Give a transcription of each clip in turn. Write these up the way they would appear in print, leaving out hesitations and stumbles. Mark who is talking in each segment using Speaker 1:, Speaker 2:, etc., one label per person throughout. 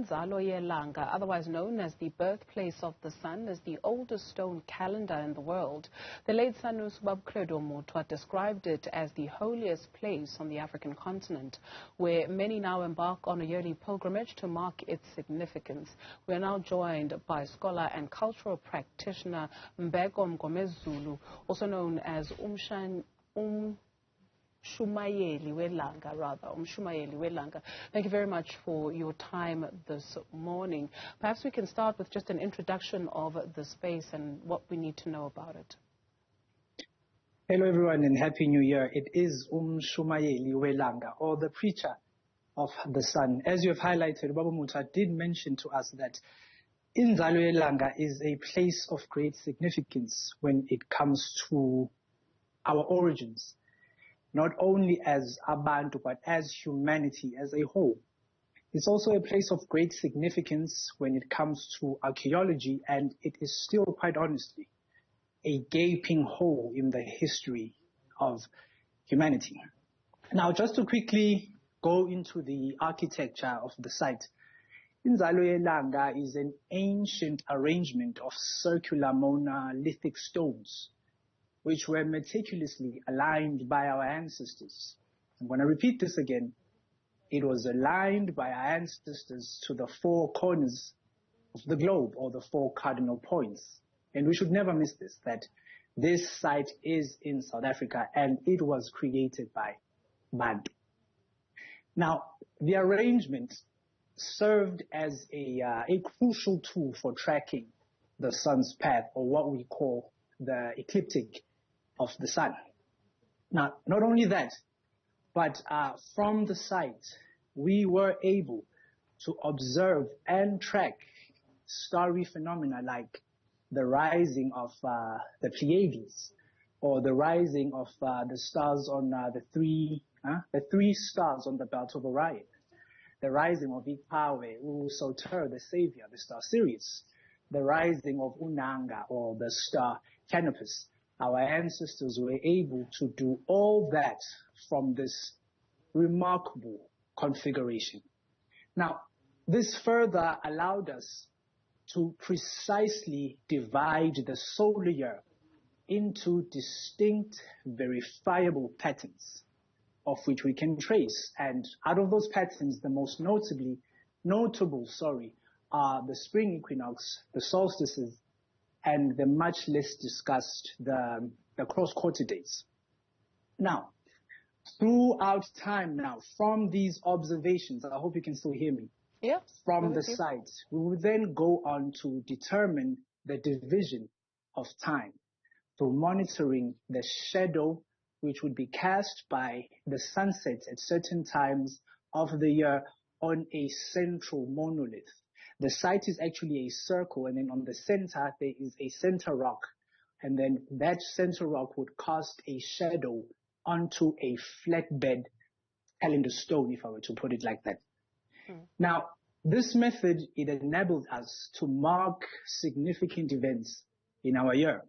Speaker 1: Inzalo Yelanga, otherwise known as the birthplace of the sun, is the oldest stone calendar in the world. The late Sanusi Baba Credo Mutwa described it as the holiest place on the African continent, where many now embark on a yearly pilgrimage to mark its significance. We are now joined by scholar and cultural practitioner Mbeko Mngomezulu, also known as Shumayeli Yelanga. Thank you very much for your time this morning. Perhaps we can start with just an introduction of the space and what we need to know about it.
Speaker 2: Hello everyone and Happy New Year. It is Shumayeli Yelanga, or the preacher of the sun. As you have highlighted, Baba Mutwa did mention to us that Inzalo Yelanga is a place of great significance when it comes to our origins, not only as Abantu, but as humanity as a whole. It's also a place of great significance when it comes to archaeology, and it is still, quite honestly, a gaping hole in the history of humanity. Now, just to quickly go into the architecture of the site, Inzalo Yelanga is an ancient arrangement of circular monolithic stones, which were meticulously aligned by our ancestors. I'm going to repeat this again. It was aligned by our ancestors to the four corners of the globe, or the four cardinal points. And we should never miss this, that this site is in South Africa and it was created by Bantu. Now, the arrangement served as a crucial tool for tracking the sun's path, or what we call the ecliptic of the sun. Now, not only that, but from the site, we were able to observe and track starry phenomena like the rising of the Pleiades, or the rising of the stars on the three stars on the belt of Orion, the rising of Ikpawe, Soter, the Savior, the star Sirius, the rising of Unanga, or the star Canopus. Our ancestors were able to do all that from this remarkable configuration. Now, this further allowed us to precisely divide the solar year into distinct, verifiable patterns, of which we can trace. And out of those patterns, the most notable are the spring equinox, the solstices, and the much less discussed, the cross-quarter days. Now, throughout time now, from these observations, I hope you can still hear me, from the site, we will then go on to determine the division of time through monitoring the shadow which would be cast by the sunset at certain times of the year on a central monolith. The site is actually a circle, and then on the center, there is a center rock. And then that center rock would cast a shadow onto a flatbed calendar stone, if I were to put it like that. Now, this method, it enabled us to mark significant events in our year.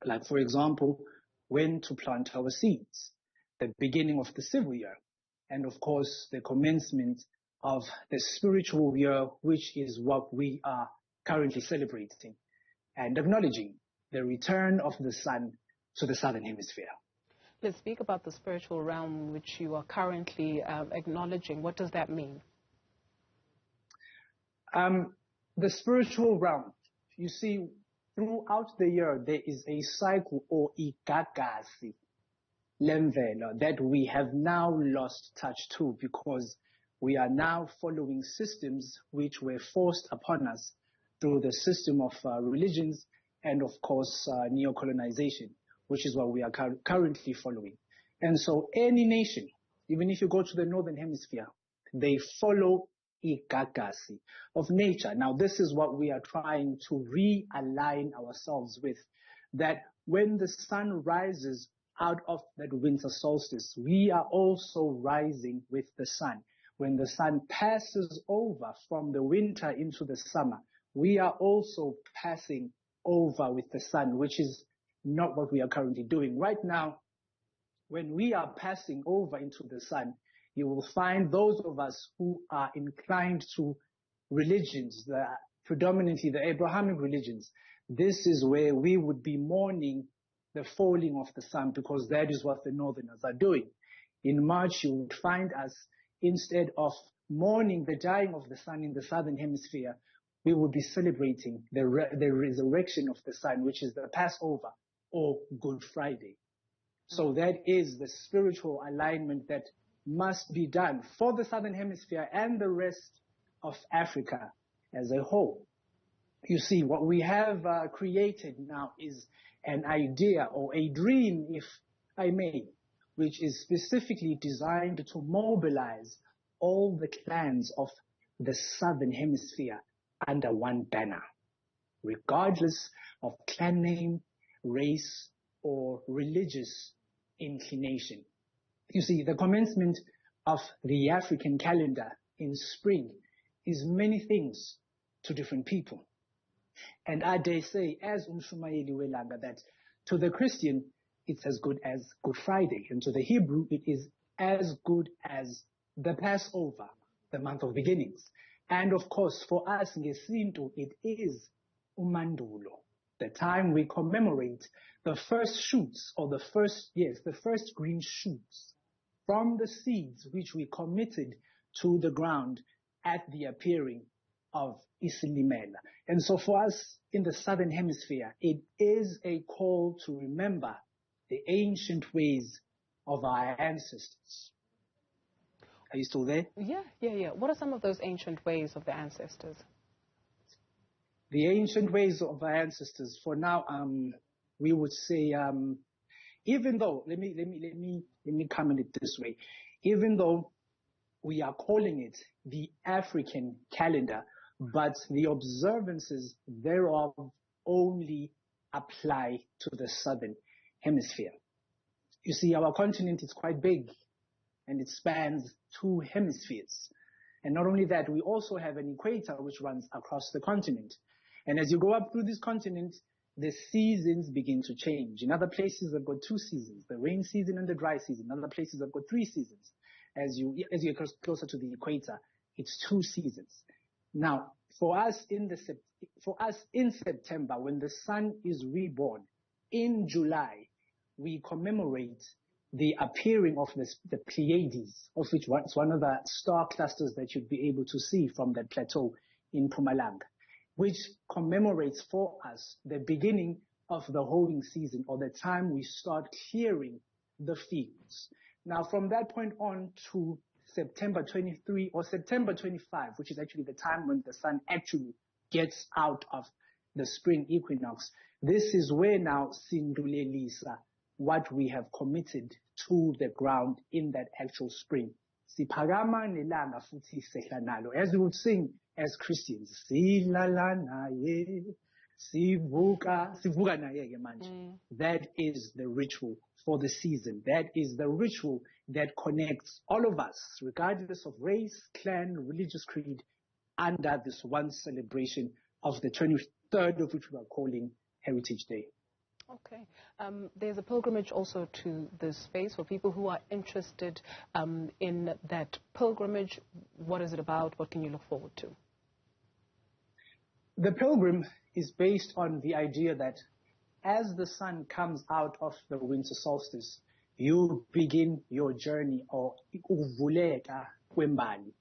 Speaker 2: Like, for example, when to plant our seeds, the beginning of the civil year, and of course, the commencement of the spiritual year, which is what we are currently celebrating and acknowledging the return of the sun to the southern hemisphere.
Speaker 1: Let's speak about the spiritual realm which you are currently acknowledging. What does that mean?
Speaker 2: The spiritual realm, you see, throughout the year, there is a cycle, or igagasi lemvelo, that we have now lost touch to, because we are now following systems which were forced upon us through the system of religions and, of course, neo-colonization, which is what we are currently following. And so any nation, even if you go to the northern hemisphere, they follow igagasi of nature. Now, this is what we are trying to realign ourselves with, that when the sun rises out of that winter solstice, we are also rising with the sun. When the sun passes over from the winter into the summer, we are also passing over with the sun, which is not what we are currently doing. Right now, when we are passing over into the sun, you will find those of us who are inclined to religions, predominantly the Abrahamic religions, this is where we would be mourning the falling of the sun, because that is what the northerners are doing. In March, you would find us, instead of mourning the dying of the sun in the southern hemisphere, we would be celebrating the resurrection of the sun, which is the Passover or Good Friday. So that is the spiritual alignment that must be done for the southern hemisphere and the rest of Africa as a whole. You see, what we have created now is an idea or a dream, if I may, which is specifically designed to mobilize all the clans of the southern hemisphere under one banner, regardless of clan name, race, or religious inclination. You see, the commencement of the African calendar in spring is many things to different people. And I dare say, as Umshumayeli Welanga, that to the Christian, it's as good as Good Friday. And to the Hebrew, it is as good as the Passover, the month of beginnings. And of course, for us, ngesintu, it is Umandulo, the time we commemorate the first shoots, or the first green shoots from the seeds which we committed to the ground at the appearing of Isilimela. And so for us in the southern hemisphere, it is a call to remember the ancient ways of our ancestors. Are you still there?
Speaker 1: Yeah. What are some of those ancient ways of the ancestors?
Speaker 2: The ancient ways of our ancestors, for now, we would say, even though, let me comment it this way, even though we are calling it the African calendar, but the observances thereof only apply to the southern hemisphere. You see, our continent is quite big, and it spans 2 hemispheres. And not only that, we also have an equator which runs across the continent. And as you go up through this continent, the seasons begin to change. In other places, they've got 2 seasons, the rain season and the dry season. In other places, they've got 3 seasons. As you get closer to the equator, it's 2 seasons. Now, for us in September, when the sun is reborn, in July, we commemorate the appearing of the Pleiades, of which is one of the star clusters that you'd be able to see from that plateau in Mpumalanga, which commemorates for us the beginning of the hoeing season, or the time we start clearing the fields. Now, from that point on to September 23 or September 25, which is actually the time when the sun actually gets out of the spring equinox, this is where now Sindulelisa, what we have committed to the ground in that actual spring. Siphakama nelanga futhi sehla nalo. As we would sing as Christians, silala naye, sivuka naye ke manje. That is the ritual for the season. That is the ritual that connects all of us, regardless of race, clan, religious creed, under this one celebration of the 23rd, of which we are calling Heritage Day.
Speaker 1: Okay. There's a pilgrimage also to this space for people who are interested in that pilgrimage. What is it about? What can you look forward to?
Speaker 2: The pilgrim is based on the idea that as the sun comes out of the winter solstice, you begin your journey, or ukuvuleka kwembali,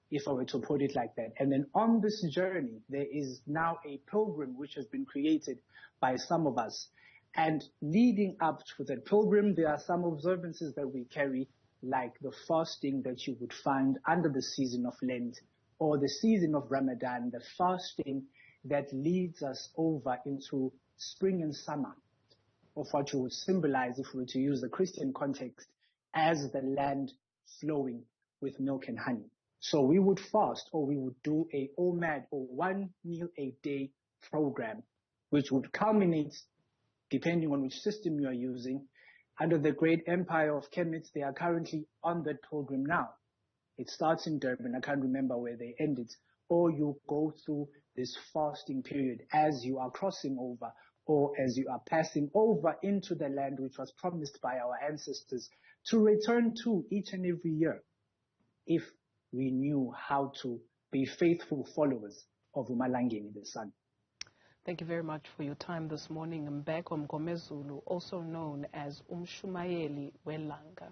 Speaker 2: if I were to put it like that. And then on this journey, there is now a pilgrim which has been created by some of us. And leading up to that pilgrim, there are some observances that we carry, like the fasting that you would find under the season of Lent or the season of Ramadan, the fasting that leads us over into spring and summer, of what you would symbolize, if we were to use the Christian context, as the land flowing with milk and honey. So we would fast, or we would do a OMAD, or 1 meal a day program, which would culminate, depending on which system you are using, under the great empire of Kemet. They are currently on that program now. It starts in Durban, I can't remember where they ended. Or you go through this fasting period as you are crossing over, or as you are passing over into the land which was promised by our ancestors to return to each and every year, if we knew how to be faithful followers of Umalangeni, the sun.
Speaker 1: Thank you very much for your time this morning, Mbeko Mngomezulu, also known as Yelanga.